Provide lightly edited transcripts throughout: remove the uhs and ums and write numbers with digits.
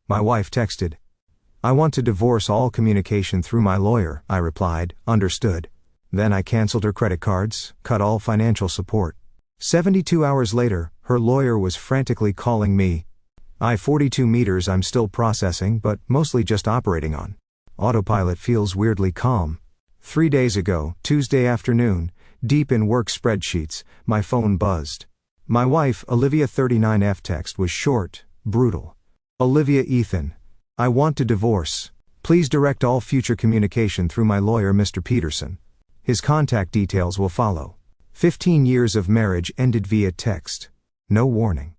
My wife texted. I want to divorce all communication through my lawyer, I replied, understood. Then I canceled her credit cards, cut all financial support. 72 hours later, her lawyer was frantically calling me. I-42 meters I'm still processing but mostly just operating on. Autopilot feels weirdly calm. 3 days ago, Tuesday afternoon, deep in work spreadsheets, my phone buzzed. My wife, Olivia 39F text was short, brutal. Olivia Ethan. I want to divorce. Please direct all future communication through my lawyer Mr. Peterson. His contact details will follow. 15 years of marriage ended via text. No warning.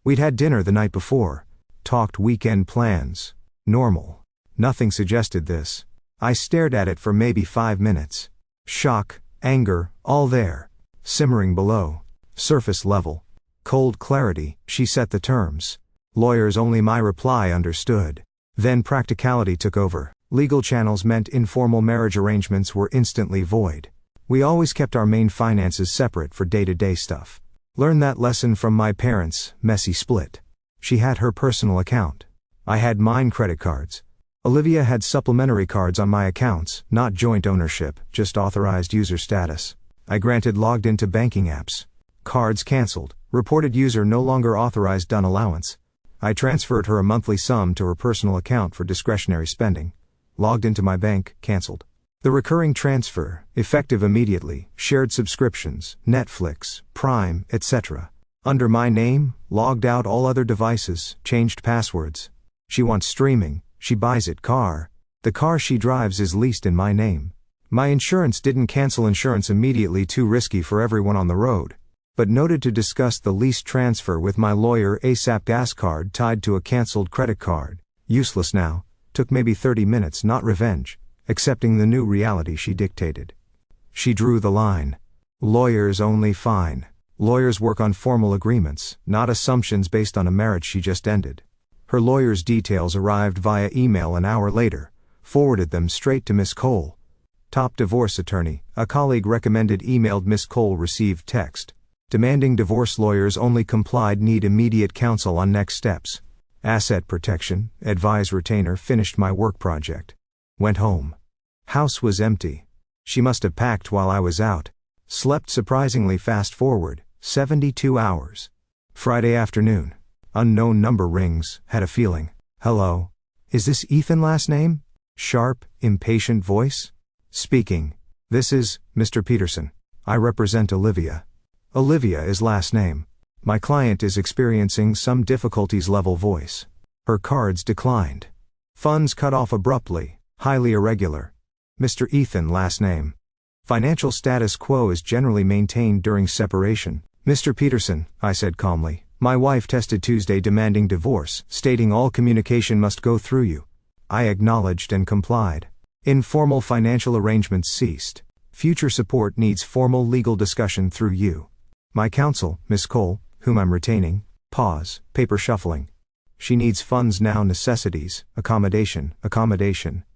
We'd had dinner the night before. Talked weekend plans. Normal. Nothing suggested this. I stared at it for maybe 5 minutes. Shock, anger, all there. Simmering below. Surface level. Cold clarity, she set the terms. Lawyers only my reply understood. Then practicality took over. Legal channels meant informal marriage arrangements were instantly void. We always kept our main finances separate for day-to-day stuff. Learned that lesson from my parents, messy split. She had her personal account. I had mine credit cards. Olivia had supplementary cards on my accounts, not joint ownership, just authorized user status. I granted logged into banking apps. Cards cancelled, reported user no longer authorized done allowance. I transferred her a monthly sum to her personal account for discretionary spending. Logged into my bank, cancelled. The recurring transfer, effective immediately, shared subscriptions, Netflix, Prime, etc. Under my name, logged out all other devices, changed passwords. She wants streaming, she buys it car. The car she drives is leased in my name. My insurance didn't cancel insurance immediately, too risky for everyone on the road. But noted to discuss the lease transfer with my lawyer ASAP. Gas card tied to a cancelled credit card. Useless now. Took maybe 30 minutes, not revenge. Accepting the new reality she dictated. She drew the line. Lawyers only fine. Lawyers work on formal agreements, not assumptions based on a marriage she just ended. Her lawyer's details arrived via email an hour later. Forwarded them straight to Miss Cole. Top divorce attorney, a colleague recommended. Emailed Miss Cole. Received text. Demanding divorce lawyers only complied. Need immediate counsel on next steps. Asset protection, advise retainer. Finished my work project. Went home. House was empty. She must have packed while I was out. Slept surprisingly fast. Forward, 72 hours. Friday afternoon. Unknown number rings, had a feeling. Hello? Is this Ethan last name? Sharp, impatient voice? Speaking. This is, Mr. Peterson. I represent Olivia. Olivia is last name. My client is experiencing some difficulties. Level voice. Her cards declined. Funds cut off abruptly, highly irregular. Mr. Ethan last name. Financial status quo is generally maintained during separation. Mr. Peterson, I said calmly, my wife tested Tuesday demanding divorce, stating all communication must go through you. I acknowledged and complied. Informal financial arrangements ceased. Future support needs formal legal discussion through you. My counsel, Miss Cole, whom I'm retaining, pause, paper shuffling. She needs funds now. Necessities, accommodation,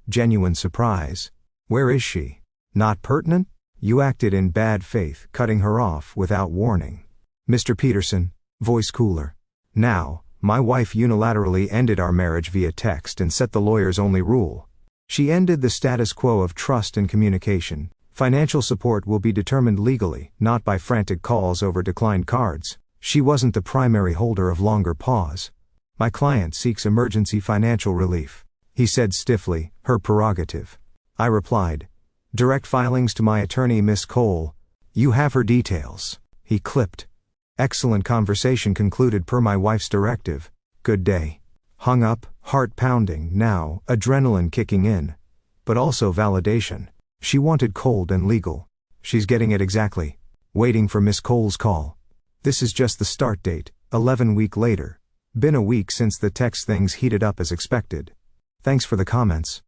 genuine surprise. Where is she? Not pertinent? You acted in bad faith, cutting her off without warning. Mr. Peterson, voice cooler. Now, my wife unilaterally ended our marriage via text and set the lawyer's only rule. She ended the status quo of trust and communication. Financial support will be determined legally, not by frantic calls over declined cards. She wasn't the primary holder of longer pause. My client seeks emergency financial relief. He said stiffly, her prerogative. I replied. Direct filings to my attorney Miss Cole. You have her details. He clipped. Excellent conversation concluded per my wife's directive. Good day. Hung up, heart pounding, now, adrenaline kicking in. But also validation. She wanted cold and legal. She's getting it exactly. Waiting for Miss Cole's call. This is just the start date, 11 week later. Been a week since the text. Things heated up as expected. Thanks for the comments.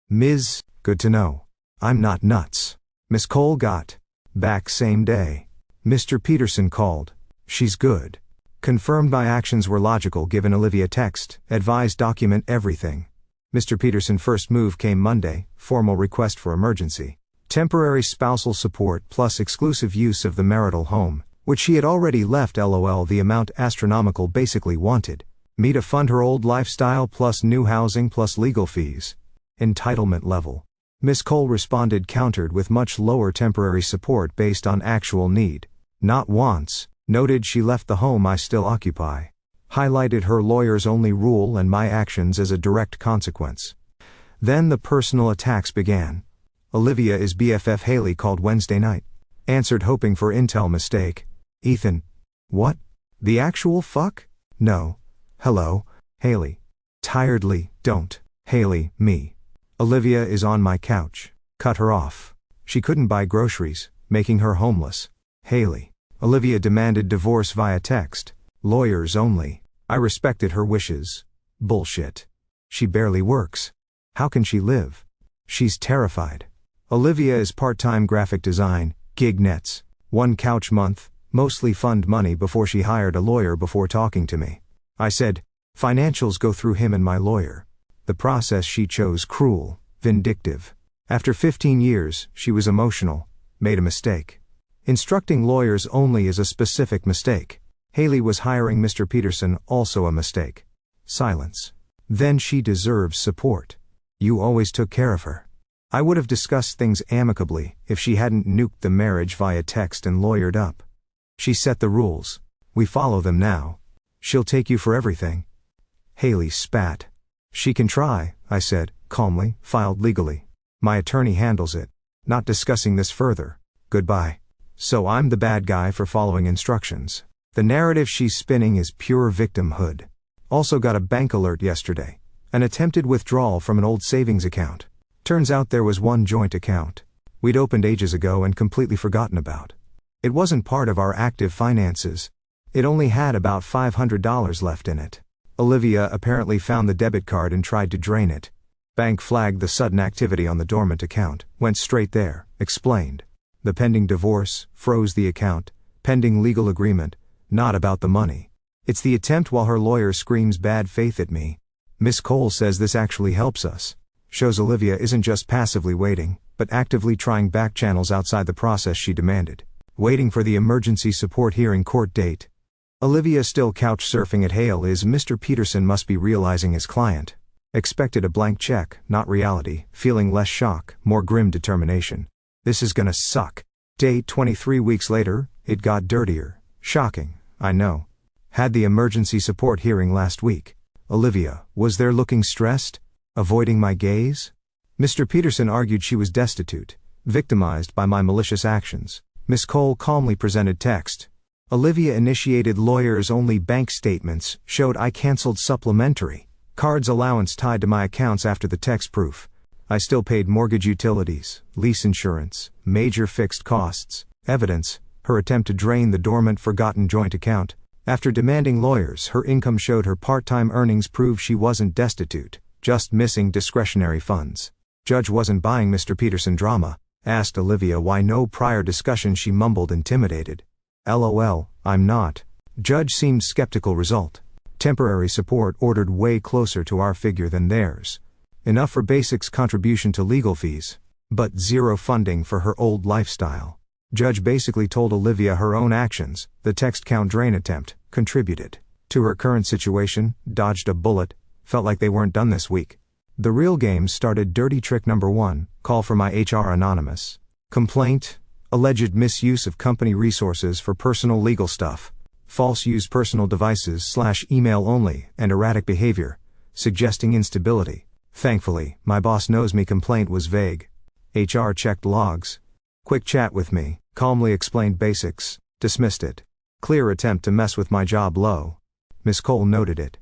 Ms. Good to know. I'm not nuts. Miss Cole got back same day. Mr. Peterson called. She's good. Confirmed my actions were logical given Olivia text, advised document everything. Mr. Peterson first move came Monday, formal request for emergency. Temporary spousal support plus exclusive use of the marital home, which she had already left. LOL the amount astronomical basically wanted. Me to fund her old lifestyle plus new housing plus legal fees. Entitlement level. Miss Qley responded countered with much lower temporary support based on actual need, not wants, noted she left the home I still occupy. Highlighted her lawyer's only rule and my actions as a direct consequence. Then the personal attacks began. Olivia is BFF Haley called Wednesday night. Answered hoping for intel mistake. Ethan. What? The actual fuck? No. Hello, Haley. Tiredly, don't. Haley, me. Olivia is on my couch. Cut her off. She couldn't buy groceries, making her homeless. Haley. Olivia demanded divorce via text. Lawyers only. I respected her wishes. Bullshit. She barely works. How can she live? She's terrified. Olivia is part-time graphic design, gig nets, 1 couch month, mostly fund money before she hired a lawyer before talking to me. I said, financials go through him and my lawyer. The process she chose cruel, vindictive. After 15 years, she was emotional, made a mistake. Instructing lawyers only is a specific mistake. Haley was hiring Mr. Peterson, also a mistake. Silence. Then she deserves support. You always took care of her. I would have discussed things amicably if she hadn't nuked the marriage via text and lawyered up. She set the rules. We follow them now. She'll take you for everything. Haley spat. She can try, I said, calmly, filed legally. My attorney handles it. Not discussing this further. Goodbye. So I'm the bad guy for following instructions. The narrative she's spinning is pure victimhood. Also got a bank alert yesterday. An attempted withdrawal from an old savings account. Turns out there was one joint account. We'd opened ages ago and completely forgotten about. It wasn't part of our active finances. It only had about $500 left in it. Olivia apparently found the debit card and tried to drain it. Bank flagged the sudden activity on the dormant account, went straight there, explained. The pending divorce, froze the account, pending legal agreement, not about the money. It's the attempt while her lawyer screams bad faith at me. Miss Qley says this actually helps us. Shows Olivia isn't just passively waiting, but actively trying back channels outside the process she demanded. Waiting for the emergency support hearing court date. Olivia still couch surfing at Hale is Mr. Peterson must be realizing his client. Expected a blank check, not reality, feeling less shock, more grim determination. This is gonna suck. Date 23 weeks later, it got dirtier. Shocking, I know. Had the emergency support hearing last week. Olivia, was there looking stressed? Avoiding my gaze? Mr. Peterson argued she was destitute, victimized by my malicious actions. Miss Qley calmly presented text. Olivia initiated lawyers-only bank statements, showed I canceled supplementary cards allowance tied to my accounts after the text proof. I still paid mortgage utilities, lease insurance, major fixed costs. Evidence, her attempt to drain the dormant forgotten joint account. After demanding lawyers, her income showed her part-time earnings prove she wasn't destitute, just missing discretionary funds. Judge wasn't buying Mr. Peterson drama. Asked Olivia why no prior discussion. She mumbled intimidated. LOL, I'm not. Judge seemed skeptical. Result. Temporary support ordered way closer to our figure than theirs. Enough for basics contribution to legal fees, but zero funding for her old lifestyle. Judge basically told Olivia her own actions, the text count drain attempt, contributed to her current situation, dodged a bullet, felt like they weren't done this week. The real game started. Dirty trick number 1, call for my HR anonymous. Complaint, alleged misuse of company resources for personal legal stuff. False use personal devices / email only, and erratic behavior, suggesting instability. Thankfully, my boss knows me. Complaint was vague. HR checked logs. Quick chat with me, calmly explained basics, dismissed it. Clear attempt to mess with my job. Low. Miss Qley noted it.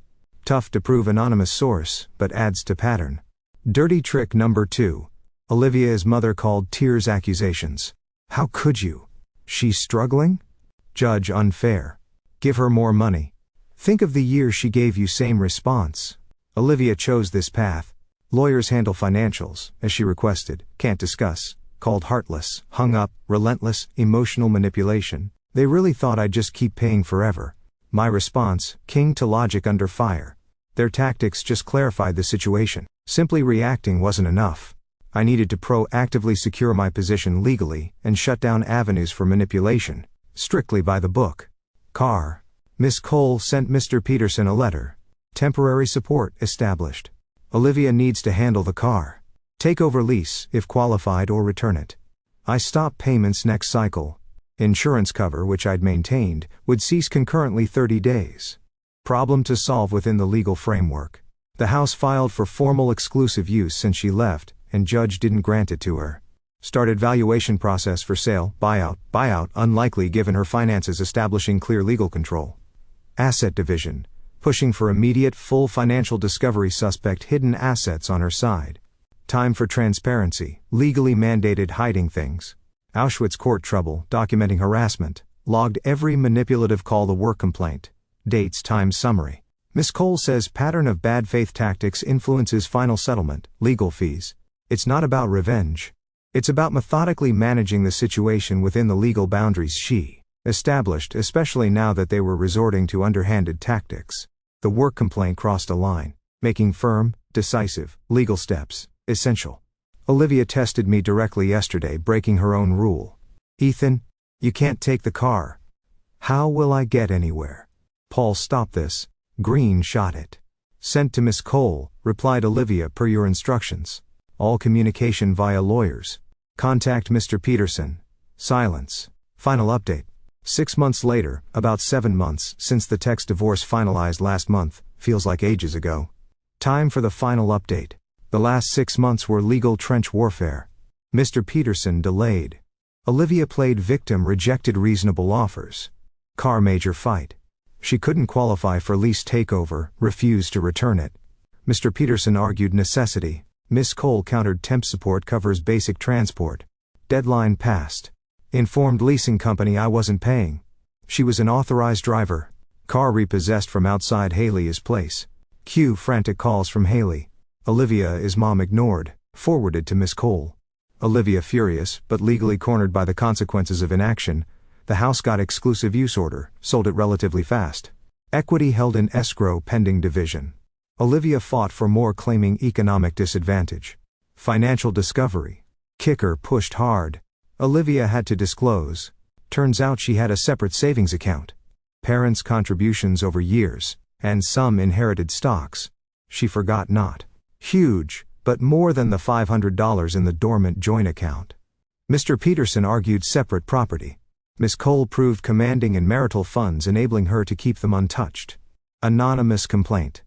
Tough to prove anonymous source, but adds to pattern. Dirty trick number 2. Olivia's mother called tears accusations. How could you? She's struggling? Judge unfair. Give her more money. Think of the year she gave you. Same response. Olivia chose this path. Lawyers handle financials, as she requested, can't discuss. Called heartless, hung up, relentless, emotional manipulation. They really thought I'd just keep paying forever. My response, king to logic under fire. Their tactics just clarified the situation. Simply reacting wasn't enough. I needed to proactively secure my position legally and shut down avenues for manipulation, strictly by the book. Miss Qley sent Mr. Peterson a letter. Temporary support established. Olivia needs to handle the car. Take over lease, if qualified, or return it. I stop payments next cycle. Insurance cover, which I'd maintained, would cease concurrently 30 days. Problem to solve within the legal framework. The house filed for formal exclusive use since she left, and judge didn't grant it to her. Started valuation process for sale, buyout, unlikely given her finances, establishing clear legal control. Asset division, pushing for immediate full financial discovery, suspect hidden assets on her side. Time for transparency, legally mandated hiding things. Auschwitz court trouble, documenting harassment, logged every manipulative call, the work complaint. Dates, time summary. Ms. Cole says pattern of bad faith tactics influences final settlement, legal fees. It's not about revenge. It's about methodically managing the situation within the legal boundaries she established, especially now that they were resorting to underhanded tactics. The work complaint crossed a line, making firm, decisive, legal steps essential. Olivia tested me directly yesterday, breaking her own rule. Ethan, you can't take the car. How will I get anywhere? Paul, stop this. Green shot it. Sent to Miss Cole, replied Olivia, per your instructions. All communication via lawyers. Contact Mr. Peterson. Silence. Final update. 6 months later, about 7 months since the text divorce finalized last month, feels like ages ago. Time for the final update. The last 6 months were legal trench warfare. Mr. Peterson delayed. Olivia played victim, rejected reasonable offers. Car major fight. She couldn't qualify for lease takeover, refused to return it. Mr. Peterson argued necessity. Miss Cole countered temp support covers basic transport. Deadline passed. Informed leasing company I wasn't paying. She was an authorized driver. Car repossessed from outside Haley's place. Cue frantic calls from Haley. Olivia is mom ignored, forwarded to Miss Cole. Olivia furious, but legally cornered by the consequences of inaction. The house got exclusive use order, sold it relatively fast. Equity held in escrow pending division. Olivia fought for more, claiming economic disadvantage. Financial discovery. Kicker pushed hard. Olivia had to disclose. Turns out she had a separate savings account. Parents' contributions over years, and some inherited stocks. She forgot not. Huge, but more than the $500 in the dormant joint account. Mr. Peterson argued separate property. Miss Cole proved commanding in marital funds, enabling her to keep them untouched. Anonymous complaint.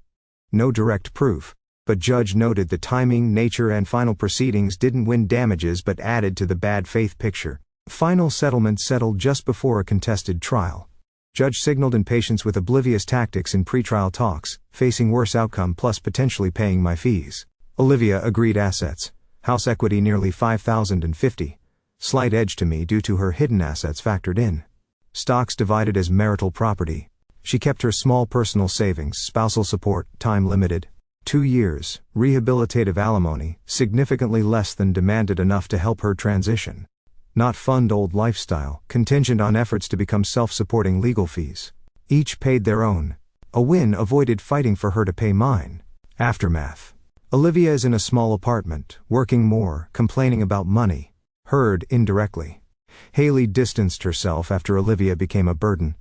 No direct proof, but judge noted the timing, nature, and final proceedings didn't win damages but added to the bad faith picture. Final settlement settled just before a contested trial. Judge signaled impatience with oblivious tactics in pretrial talks, facing worse outcome plus potentially paying my fees. Olivia agreed assets. House equity nearly $5,050. Slight edge to me due to her hidden assets factored in. Stocks divided as marital property. She kept her small personal savings, spousal support, time limited. 2 years, rehabilitative alimony, significantly less than demanded, enough to help her transition. Not fund old lifestyle, contingent on efforts to become self-supporting, legal fees. Each paid their own. A win avoided fighting for her to pay mine. Aftermath. Olivia is in a small apartment, working more, complaining about money. Heard indirectly. Haley distanced herself after Olivia became a burden.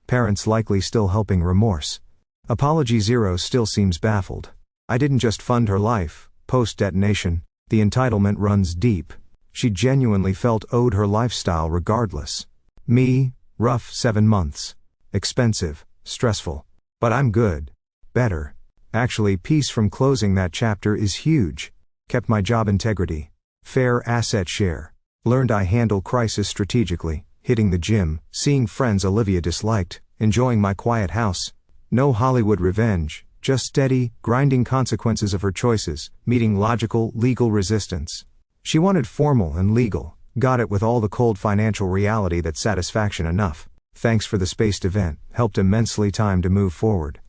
Parents likely still helping, remorse. Apology zero still seems baffled. I didn't just fund her life, post-detonation. The entitlement runs deep. She genuinely felt owed her lifestyle regardless. Me, rough 7 months. Expensive, stressful. But I'm good. Better. Actually, peace from closing that chapter is huge. Kept my job integrity. Fair asset share. Learned I handle crisis strategically. Hitting the gym, seeing friends Olivia disliked, enjoying my quiet house. No Hollywood revenge, just steady, grinding consequences of her choices, meeting logical, legal resistance. She wanted formal and legal, got it with all the cold financial reality that satisfaction enough. Thanks for the spaced event, helped immensely, time to move forward.